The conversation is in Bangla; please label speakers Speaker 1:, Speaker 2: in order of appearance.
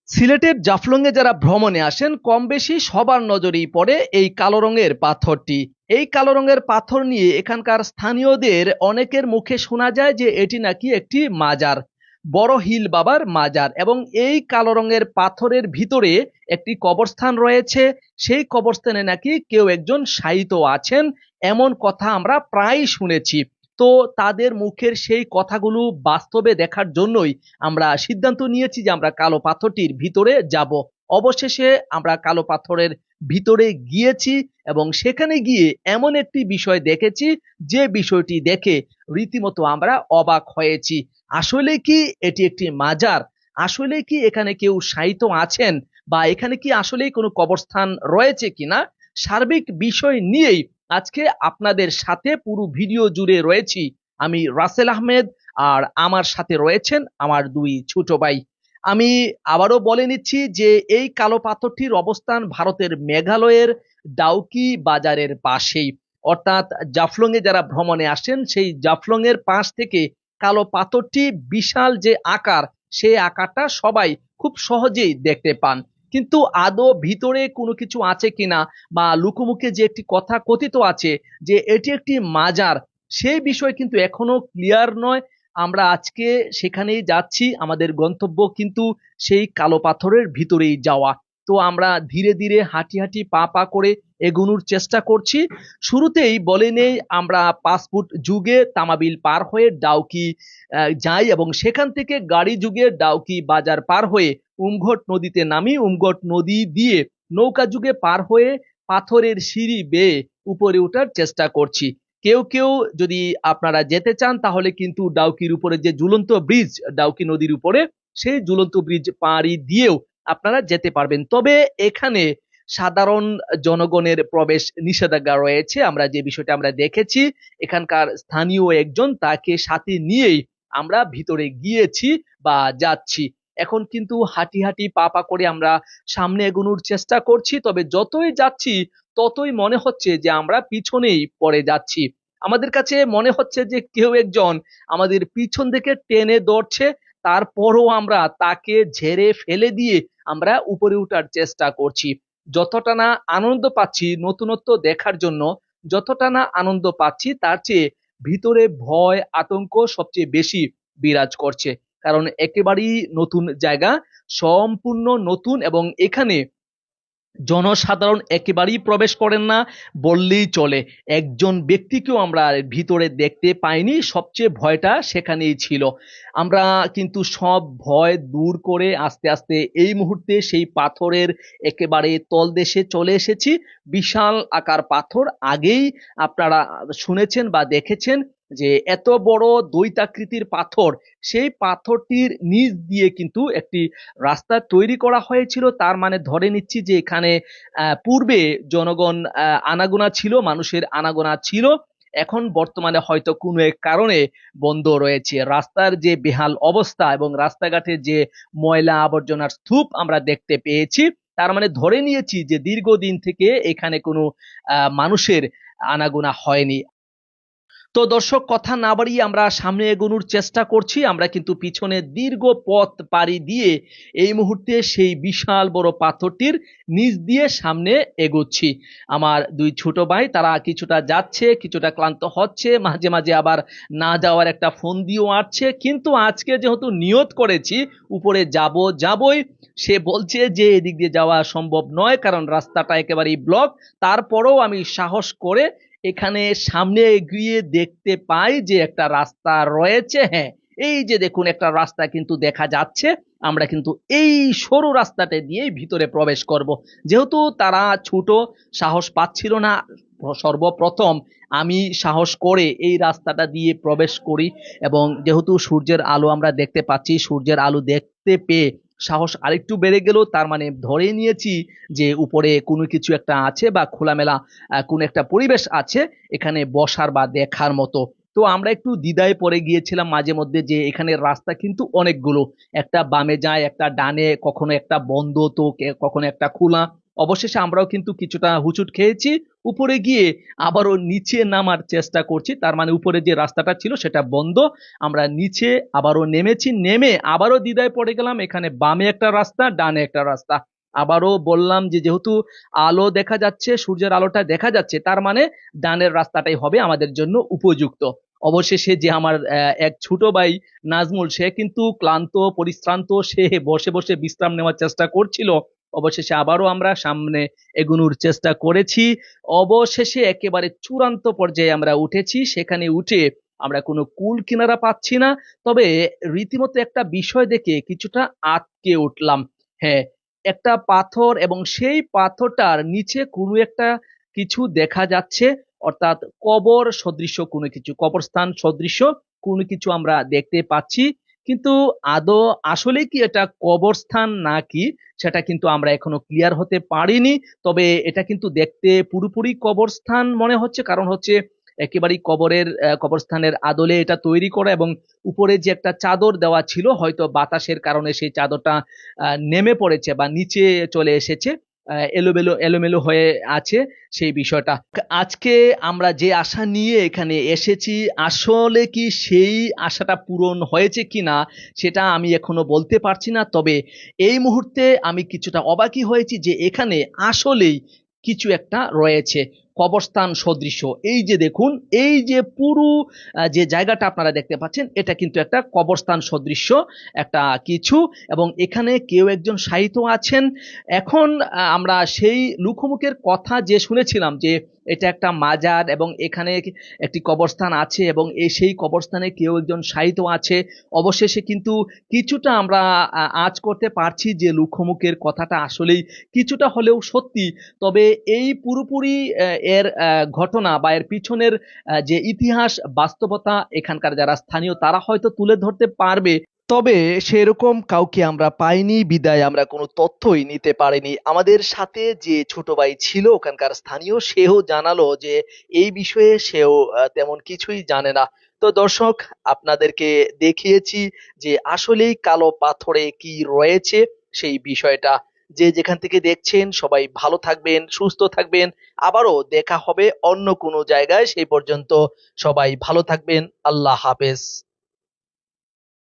Speaker 1: সিলেটের জাফলংয়ে যারা ভ্রমণে আসেন কম বেশি সবার নজরেই পড়ে এই কালো রঙের পাথরটি। এই কালো রঙের পাথর নিয়ে এখানকার স্থানীয়দের অনেকের মুখে শোনা যায় যে এটি নাকি একটি মাজার, বড় হিল বাবার মাজার। এবং এই কালো রঙের পাথরের ভিতরে একটি কবরস্থান রয়েছে। সেই কবরস্থানে নাকি কেউ একজন শায়িত আছেন, এমন কথা আমরা প্রায় শুনেছি। তো তাদের মুখের সেই কথাগুলো বাস্তবে দেখার জন্যই আমরা সিদ্ধান্ত নিয়েছি যে আমরা কালো পাথরটির ভিতরে যাব। অবশেষে আমরা কালো পাথরের ভিতরে গিয়েছি এবং সেখানে গিয়ে এমন একটি বিষয় দেখেছি যে বিষয়টি দেখে রীতিমতো আমরা অবাক হয়েছি। আসলে কি এটি একটি মাজার? আসলে কি এখানে কেউ শায়িত আছেন, বা এখানে কি আসলেই কোনো কবরস্থান রয়েছে কিনা, সার্বিক বিষয় নিয়েই আজকে আপনাদের সাথে পুরো ভিডিও জুড়ে রয়েছি আমি রাসেল আহমেদ, আর আমার সাথে রয়েছেন আমার দুই ছোট ভাই। আমি আবারও বলে নিচ্ছি যে এই কালো পাথরটির অবস্থান ভারতের মেঘালয়ের ডাউকি বাজারের পাশেই, অর্থাৎ জাফলং এ যারা ভ্রমণে আসেন সেই জাফলং এর পাশ থেকে কালো পাথরটি বিশাল যে আকার, সেই আকারটা সবাই খুব সহজেই দেখতে পান। কিন্তু আদৌ ভিতরে কোনো কিছু আছে কিনা, বা লুকোমুখে যে একটি কথা কথিত আছে যে এটি একটি মাজার, সেই বিষয় কিন্তু এখনো ক্লিয়ার নয়। আমরা আজকে সেখানেই যাচ্ছি, আমাদের গন্তব্য কিন্তু সেই কালো পাথরের ভিতরেই যাওয়া। তো আমরা ধীরে ধীরে হাঁটি হাঁটি পা পা করে এগোনোর চেষ্টা করছি। শুরুতেই বলে নেই, আমরা পাসপোর্ট যুগে তামাবিল পার হয়ে ডাউকি যাই এবং সেখান থেকে গাড়ি যুগে ডাউকি বাজার পার হয়ে উমঘট নদীতে নামি। উমঘট নদী দিয়ে নৌকা যুগে পার হয়ে পাথরের সিঁড়ি বেয়ে উপরে ওঠার চেষ্টা করছি। কেউ কেউ যদি আপনারা যেতে চান তাহলে কিন্তু ডাউকির উপরে যে ঝুলন্ত ব্রিজ, ডাউকি নদীর উপরে, সেই ঝুলন্ত ব্রিজ পাড়ি দিয়েও আপনারা যেতে পারবেন। তবে এখানে সাধারণ জনগণের প্রবেশ নিষেধাজ্ঞা রয়েছে। আমরা যে বিষয়টা আমরা দেখেছি, এখানকার স্থানীয় একজন তাকে সাথে নিয়েই আমরা ভিতরে গিয়েছি বা যাচ্ছি। এখন কিন্তু হাঁটি হাঁটি পা পা করে আমরা সামনে এগোনোর চেষ্টা করছি। তবে যতই যাচ্ছি ততই মনে হচ্ছে যে আমরা পিছনেই পড়ে যাচ্ছি। আমাদের কাছে মনে হচ্ছে যে কেউ একজন আমাদের পিছন থেকে টেনে ধরছে, তারপরও আমরা তাকে ঝেড়ে ফেলে দিয়ে আমরা উপরে উঠার চেষ্টা করছি। যতটা না আনন্দ পাচ্ছি নতুনত্ব দেখার জন্য, যতটা না আনন্দ পাচ্ছি তার চেয়ে ভিতরে ভয় আতঙ্ক সবচেয়ে বেশি বিরাজ করছে। কারণ একেবারেই নতুন জায়গা, সম্পূর্ণ নতুন, এবং এখানে জনসাধারণ একেবারেই প্রবেশ করেন না বললেই চলে। একজন ব্যক্তিকেও আমরা ভিতরে দেখতে পাইনি। সবচেয়ে ভয়টা সেখানেই ছিল। আমরা কিন্তু সব ভয় দূর করে আস্তে আস্তে এই মুহূর্তে সেই পাথরের একেবারে তলদেশে চলে এসেছি। বিশাল আকার পাথর, আগেই আপনারা শুনেছেন বা দেখেছেন যে এত বড় দৈত্যাকৃতির পাথর, সেই পাথরটির নিচ দিয়ে কিন্তু একটি রাস্তা তৈরি করা হয়েছিল। তার মানে ধরে নিচ্ছি যে এখানে পূর্বে জনগণ আনাগোনা ছিল, মানুষের আনাগোনা ছিল। এখন বর্তমানে হয়তো কোনো এক কারণে বন্ধ রয়েছে। রাস্তার যে বেহাল অবস্থা এবং রাস্তাঘাটের যে ময়লা আবর্জনার স্তূপ আমরা দেখতে পেয়েছি, তার মানে ধরে নিয়েছি যে দীর্ঘদিন থেকে এখানে কোনো মানুষের আনাগোনা হয়নি। তো দর্শক, কথা না বাড়িয়ে আমরা সামনে এগোনোর চেষ্টা করছি। আমরা কিন্তু পিছনে দীর্ঘ পথ পাড়ি দিয়ে এই মুহূর্তে সেই বিশাল বড় পাথরটির নিচ দিয়ে সামনে এগোচ্ছি। আমার দুই ছোট ভাই তারা কিছুটা যাচ্ছে, কিছুটা ক্লান্ত হচ্ছে, মাঝে মাঝে আবার না যাওয়ার একটা ফোন দিয়েও আসছে। কিন্তু আজকে যেহেতু নিয়ত করেছি উপরে যাবই, সে বলছে যে এদিক দিয়ে যাওয়া সম্ভব নয় কারণ রাস্তাটা একেবারেই ব্লক। তারপরেও আমি সাহস করে এখানে সামনে এগিয়ে দেখতে পাই যে একটা রাস্তা রয়েছে। হ্যাঁ, এই যে দেখুন একটা রাস্তা কিন্তু দেখা যাচ্ছে। আমরা কিন্তু এই সরু রাস্তাটা দিয়ে ভিতরে প্রবেশ করব। যেহেতু তারা ছোট, সাহস পাচ্ছিল না, সর্বপ্রথম আমি সাহস করে এই রাস্তাটা দিয়ে প্রবেশ করি। এবং যেহেতু সূর্যের আলো আমরা দেখতে পাচ্ছি, সূর্যের আলো দেখতে পেয়ে সাহস আরেকটু বেড়ে গেল। তার মানে ধরে নিয়েছি যে উপরে কোনো কিছু একটা আছে বা খোলামেলা কোন একটা পরিবেশ আছে এখানে বসার বা দেখার মতো। তো আমরা একটু দ্বিধায় পড়ে গিয়েছিলাম মাঝে মধ্যে যে এখানে রাস্তা কিন্তু অনেকগুলো, একটা বামে যায়, একটা ডানে, কখনো একটা বন্ধ তো কখনো একটা খোলা। অবশেষে আমরাও কিন্তু কিছুটা হুচুট খেয়েছি, উপরে গিয়ে আবারও নিচে নামার চেষ্টা করছি। তার মানে উপরে যে রাস্তাটা ছিল সেটা বন্ধ, আমরা নিচে আবারও নেমেছি, নেমে আবারও দ্বিধায় পড়ে গেলাম, এখানে বামে একটা রাস্তা ডানে একটা রাস্তা। আবারও বললাম যে যেহেতু আলো দেখা যাচ্ছে, সূর্যের আলোটা দেখা যাচ্ছে, তার মানে ডানের রাস্তাটাই হবে আমাদের জন্য উপযুক্ত। অবশেষে যে আমার এক ছোট ভাই নাজমুল, সে কিন্তু ক্লান্ত পরিশ্রান্ত, সে বসে বসে বিশ্রাম নেওয়ার চেষ্টা করছিল। অবশেষে আবারও আমরা সামনে এগোনোর চেষ্টা করেছি। অবশেষে একেবারে চূড়ান্ত পর্যায়ে আমরা উঠেছি। সেখানে উঠে আমরা কোনো কুল কিনারা পাচ্ছি না, তবে রীতিমতো একটা বিষয় দেখে কিছুটা আটকে উঠলাম। হ্যাঁ, একটা পাথর, এবং সেই পাথরটার নিচে কোনো একটা কিছু দেখা যাচ্ছে, অর্থাৎ কবর সদৃশ কোনো কিছু, কবরস্থান সদৃশ কোনো কিছু আমরা দেখতে পাচ্ছি। কিন্তু আদৌ আসলে কি এটা কবরস্থান নাকি সেটা কিন্তু আমরা এখনো ক্লিয়ার হতে পারিনি। তবে এটা কিন্তু দেখতে পুরোপুরি কবরস্থান মনে হচ্ছে, কারণ হচ্ছে একেবারেই কবরস্থানের আদলে এটা তৈরি করা, এবং উপরে যে একটা চাদর দেওয়া ছিল, হয়তো বাতাসের কারণে সেই চাদরটা নেমে পড়েছে বা নিচে চলে এসেছে, এলোমেলো এলোমেলো হয়ে আছে সেই বিষয়টা। আজকে আমরা যে আশা নিয়ে এখানে এসেছি, আসলে কি সেই আশাটা পূরণ হয়েছে কিনা সেটা আমি এখনো বলতে পারছি না। তবে এই মুহূর্তে আমি কিছুটা অবাকই হয়েছি যে এখানে আসলেই কিছু একটা রয়েছে, কবরস্থান সদৃশ। এই যে দেখুন, এই যে পুরো যে জায়গাটা আপনারা দেখতে পাচ্ছেন, এটা কিন্তু একটা কবরস্থান সদৃশ একটা কিছু, এবং এখানে কেউ একজন শায়িত আছেন। এখন আমরা সেই লুকোমুখের কথা যে শুনেছিলাম যে এটা একটা মাজার এবং এখানে একটি কবরস্থান আছে, এবং সেই কবরস্থানে কেউ একজন শায়িত আছে। অবশেষে কিন্তু কিছুটা আমরা আঁচ করতে পারছি যে লুকোমুখের কথাটা আসলেই কিছুটা হলেও সত্যি। তবে এই পুরোপুরি এর ঘটনা বা এর পিছনের যে ইতিহাস, বাস্তবতা এখানকার যারা স্থানীয় তারা হয়তো তুলে ধরতে পারবে। তবে সেরকম কাউকে আমরা পাইনি বিদায় আমরা কোনো তথ্যই নিতে পারিনি। আমাদের সাথে যে ছোট ভাই ছিল ওখানকার স্থানীয়, সেও জানালো যে এই বিষয়ে সেও তেমন কিছুই জানে না। তো দর্শক, আপনাদেরকে দেখিয়েছি যে আসলেই কালো পাথরে কি রয়েছে সেই বিষয়টা। যে যেখান থেকে দেখছেন সবাই ভালো থাকবেন, সুস্থ থাকবেন। আবারও দেখা হবে অন্য কোনো জায়গায়। সেই পর্যন্ত সবাই ভালো থাকবেন। আল্লাহ হাফেজ।